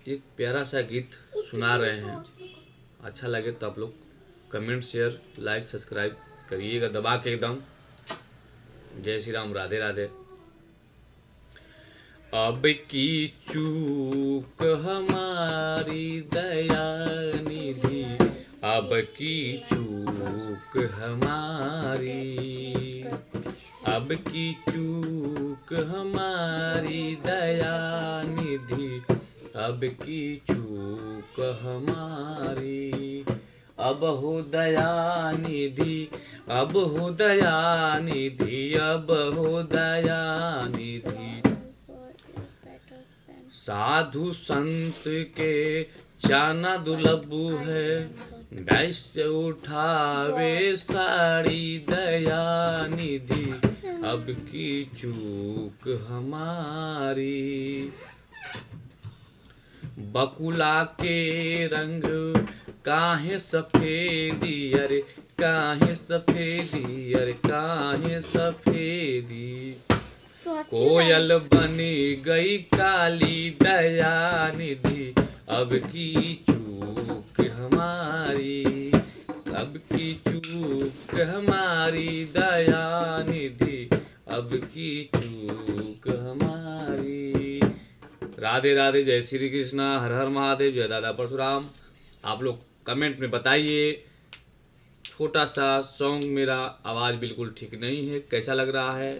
एक प्यारा सा गीत सुना रहे हैं। अच्छा लगे तो आप लोग कमेंट, शेयर, लाइक, सब्सक्राइब करिएगा दबा के एकदम। जय श्री राम, राधे राधे। अब की चूक हमारी दया निधि, अब की चूक हमारी, अब की चूक हमारी दया निधि, अब की चूक हमारी। अब हो दया निधि, अब हो दया निधि, अब हो दया निधि। साधु संत के चाना दुलबू है, वैश्य उठावे साड़ी दया निधि, अब की चूक हमारी। बकुला के रंग काहे सफेदी, अरे काहे सफेदी, अरे काहे सफेदी। कोयल बनी गई काली दया निधि, अब की चूक हमारी, अब की चूक हमारी दया निधि, अब की चूक हमारी। राधे राधे, जय श्री कृष्णा, हर हर महादेव, जय दादा परशुराम। आप लोग कमेंट में बताइए। छोटा सा सॉन्ग, मेरा आवाज़ बिल्कुल ठीक नहीं है, कैसा लग रहा है?